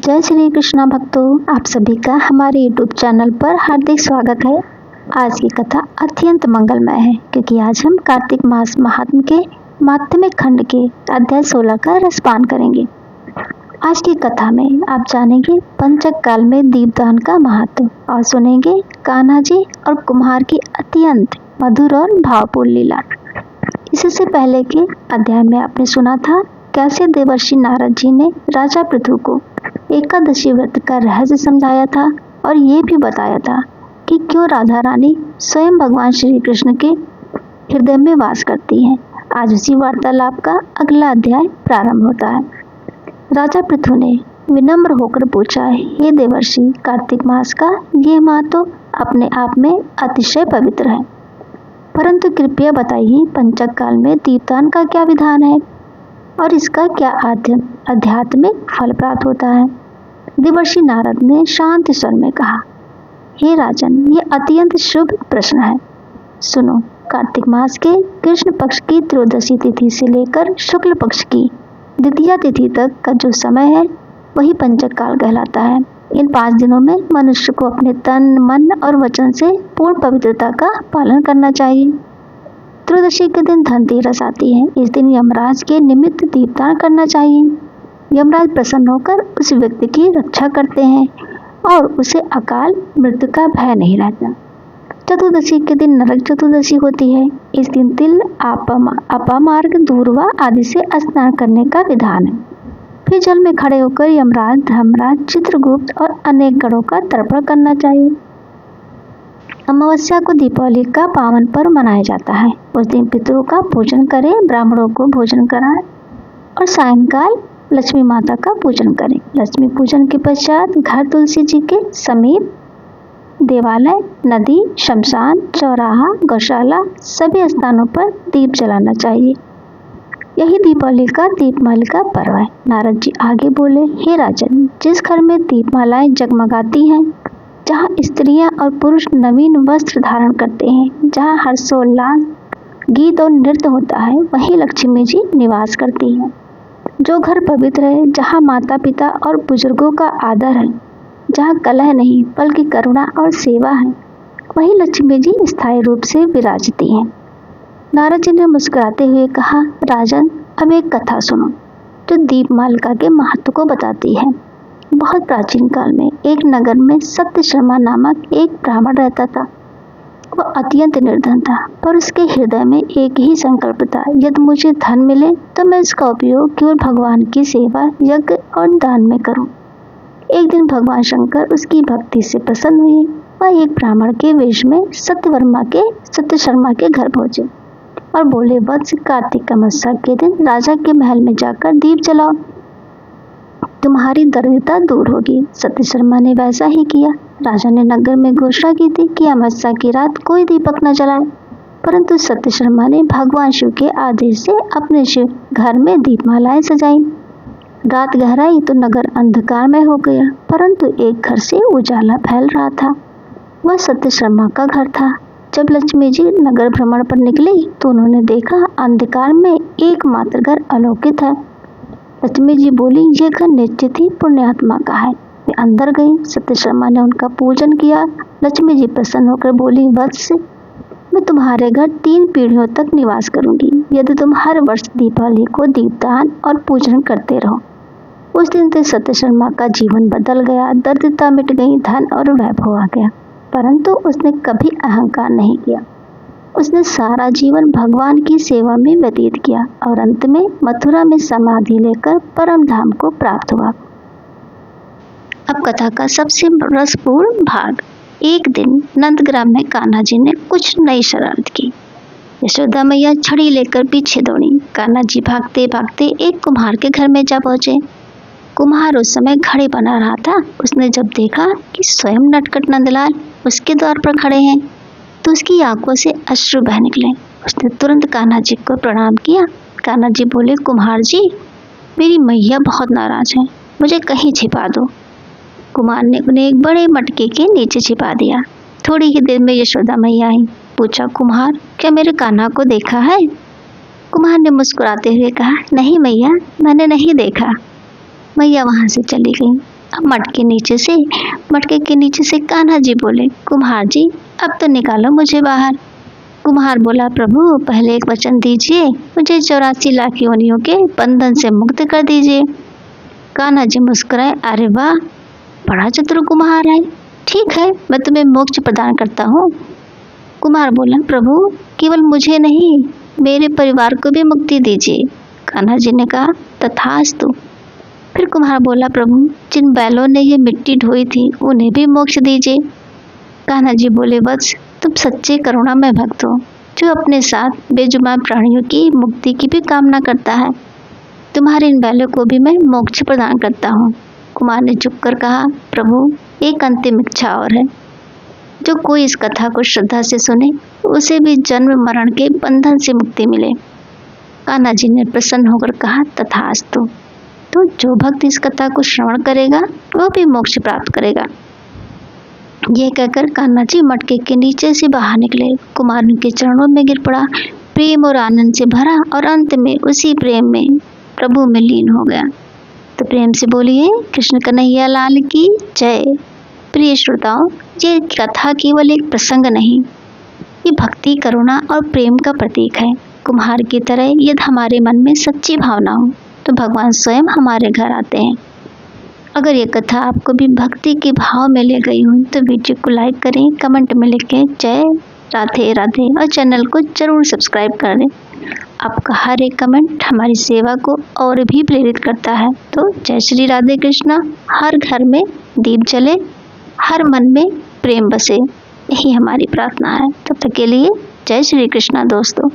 जय श्री कृष्णा भक्तों, आप सभी का हमारे YouTube चैनल पर हार्दिक स्वागत है। आज की कथा अत्यंत मंगलमय है क्योंकि आज हम कार्तिक मास महात्म्य के माध्यमिक खंड के अध्याय 16 का रसपान करेंगे। आज की कथा में आप जानेंगे पंचक काल में दीपदान का महत्व और सुनेंगे कान्हा जी और कुम्हार की अत्यंत मधुर और भावपूर्ण लीला। इससे पहले के अध्याय में आपने सुना था कैसे देवर्षि नारद जी ने राजा पृथु को एकादशी व्रत का रहस्य समझाया था और ये भी बताया था कि क्यों राधा रानी स्वयं भगवान श्री कृष्ण के हृदय में वास करती हैं। आज उसी वार्तालाप का अगला अध्याय प्रारंभ होता है। राजा पृथु ने विनम्र होकर पूछा, हे देवर्षि, कार्तिक मास का ये महत्व अपने आप में अतिशय पवित्र है, परंतु कृपया बताइए पंचक काल में दीपदान का क्या विधान है और इसका क्या आध्यात्मिक फल प्राप्त होता है। देवर्षि नारद ने शांत स्वर में कहा, हे राजन, ये अत्यंत शुभ प्रश्न है। सुनो, कार्तिक मास के कृष्ण पक्ष की त्रयोदशी तिथि से लेकर शुक्ल पक्ष की द्वितीया तिथि तक का जो समय है वही पंचक काल कहलाता है। इन 5 दिनों में मनुष्य को अपने तन, मन और वचन से पूर्ण पवित्रता का पालन करना चाहिए। त्रयोदशी के दिन धनतेरस आती है। इस दिन यमराज के निमित्त दीपदान करना चाहिए। यमराज प्रसन्न होकर उस व्यक्ति की रक्षा करते हैं और उसे अकाल मृत्यु का भय नहीं रहता। चतुर्दशी के दिन नरक चतुर्दशी होती है। इस दिन तिल, अपामार्ग, दूर्वा आदि से स्नान करने का विधान है। फिर जल में खड़े होकर यमराज, धर्मराज, चित्रगुप्त और अनेक गणों का तर्पण करना चाहिए। अमावस्या को दीपावली का पावन पर्व मनाया जाता है। उस दिन पितरों का पूजन करें, ब्राह्मणों को भोजन कराएं और सायंकाल लक्ष्मी माता का पूजन करें। लक्ष्मी पूजन के पश्चात घर तुलसी जी के समीप देवालय, नदी, शमशान, चौराहा, गौशाला सभी स्थानों पर दीप जलाना चाहिए। यही दीपावली का दीपमाला का पर्व है। नारद जी आगे बोले, हे राजन, जिस घर में दीपमालाएं जगमगाती हैं, जहाँ स्त्रियां और पुरुष नवीन वस्त्र धारण करते हैं, जहाँ हर्षोल्लास, गीत और नृत्य होता है, वहीं लक्ष्मी जी निवास करती हैं। जो घर पवित्र है, जहाँ माता पिता और बुजुर्गों का आदर है, जहाँ कलह नहीं बल्कि करुणा और सेवा है, वहीं लक्ष्मी जी स्थायी रूप से विराजती हैं। नारद जी ने मुस्कुराते हुए कहा, राजन, अब एक कथा सुनो जो दीपमालिका के महत्व को बताती है। बहुत प्राचीन काल में एक नगर में सत्य शर्मा नामक एक ब्राह्मण रहता था। वह अत्यंत निर्धन था, पर उसके हृदय में एक ही संकल्प था, यदि मुझे धन मिले तो मैं इसका उपयोग केवल भगवान की सेवा, यज्ञ और दान में करूं। एक दिन भगवान शंकर उसकी भक्ति से प्रसन्न हुए। वह एक ब्राह्मण के वेश में सत्य शर्मा के घर पहुंचे और बोले, वत्स, कार्तिक अमावस्या के दिन राजा के महल में जाकर दीप जलाओ, तुम्हारी दरिद्रता दूर होगी। सत्य शर्मा ने वैसा ही किया। राजा ने नगर में घोषणा की थी कि अमावस्या की रात कोई दीपक न जलाए, परंतु सत्य शर्मा ने भगवान शिव के आदेश से अपने शिव घर में दीपमालाएं सजाई। रात गहराई तो नगर अंधकार में हो गया, परंतु एक घर से उजाला फैल रहा था। वह सत्य शर्मा का घर था। जब लक्ष्मी जी नगर भ्रमण पर निकली तो उन्होंने देखा अंधकार में एकमात्र घर अलौकिक है। लक्ष्मी जी बोली, ये घर निश्चित ही पुण्यात्मा का है। वे अंदर गई। सत्य शर्मा ने उनका पूजन किया। लक्ष्मी जी प्रसन्न होकर बोली, वत्स, मैं तुम्हारे घर 3 पीढ़ियों तक निवास करूंगी यदि तुम हर वर्ष दीपावली को दीपदान और पूजन करते रहो। उस दिन से सत्य शर्मा का जीवन बदल गया। दरिद्रता मिट गई, धन और वैभव आ गया, परंतु उसने कभी अहंकार नहीं किया। उसने सारा जीवन भगवान की सेवा में व्यतीत किया और अंत में मथुरा में समाधि लेकर परम धाम को प्राप्त हुआ। अब कथा का सबसे रसपूर्ण भाग। एक दिन नंदग्राम में कान्हा जी ने कुछ नई शरारत की। यशोदा मैया छड़ी लेकर पीछे दौड़ी। कान्हा जी भागते भागते एक कुम्हार के घर में जा पहुंचे। कुम्हार उस समय घड़े बना रहा था। उसने जब देखा कि स्वयं नटखट नंदलाल उसके द्वार पर खड़े हैं तो उसकी आंखों से अश्रु बह निकले। उसने तुरंत कान्हा जी को प्रणाम किया। कान्हा जी बोले, कुम्हार जी, मेरी मैया बहुत नाराज है, मुझे कहीं छिपा दो। कुम्हार ने उन्हें एक बड़े मटके के नीचे छिपा दिया। थोड़ी ही देर में यशोदा मैया आई। पूछा, कुम्हार, क्या मेरे कान्हा को देखा है? कुम्हार ने मुस्कुराते हुए कहा, नहीं मैया, मैंने नहीं देखा। मैया वहाँ से चली गई। अब मटके के नीचे से कान्हा जी बोले, कुम्हार जी अब तो निकालो मुझे बाहर। कुम्हार बोला, प्रभु पहले एक वचन दीजिए, मुझे 84 लाख योनियों के बंधन से मुक्त कर दीजिए। कान्हा जी मुस्कुराए, अरे वाह, बड़ा चतुर कुम्हार है, ठीक है मैं तुम्हें मोक्ष प्रदान करता हूँ। कुम्हार बोला, प्रभु केवल मुझे नहीं, मेरे परिवार को भी मुक्ति दीजिए। कान्हा जी ने कहा, तथास्तु। फिर कुम्हार बोला, प्रभु जिन बैलों ने ये मिट्टी ढोई थी उन्हें भी मोक्ष दीजिए। कान्हा जी बोले, वत्स तुम सच्चे करुणामय भक्त हो, जो अपने साथ बेजुबान प्राणियों की मुक्ति की भी कामना करता है। तुम्हारे इन बैलों को भी मैं मोक्ष प्रदान करता हूँ। कुमार ने चुप कर कहा, प्रभु एक अंतिम इच्छा और है, जो कोई इस कथा को श्रद्धा से सुने उसे भी जन्म मरण के बंधन से मुक्ति मिले। कान्हा जी ने प्रसन्न होकर कहा, तथास्तु। तो जो भक्त इस कथा को श्रवण करेगा वो भी मोक्ष प्राप्त करेगा। यह कहकर कान्हा जी मटके के नीचे से बाहर निकले। कुमार उनके चरणों में गिर पड़ा, प्रेम और आनंद से भरा, और अंत में उसी प्रेम में प्रभु में लीन हो गया। तो प्रेम से बोलिए, कृष्ण कन्हैया लाल की जय। प्रिय श्रोताओं, ये कथा केवल एक प्रसंग नहीं, ये भक्ति, करुणा और प्रेम का प्रतीक है। कुम्हार की तरह यदि हमारे मन में सच्ची भावना हो तो भगवान स्वयं हमारे घर आते हैं। अगर ये कथा आपको भी भक्ति के भाव में ले गई हो तो वीडियो को लाइक करें, कमेंट में लिखें जय राधे राधे, और चैनल को जरूर सब्सक्राइब कर दें। आपका हर एक कमेंट हमारी सेवा को और भी प्रेरित करता है। तो जय श्री राधे कृष्णा। हर घर में दीप जले, हर मन में प्रेम बसे, यही हमारी प्रार्थना है। तब तक के लिए जय श्री कृष्णा दोस्तों।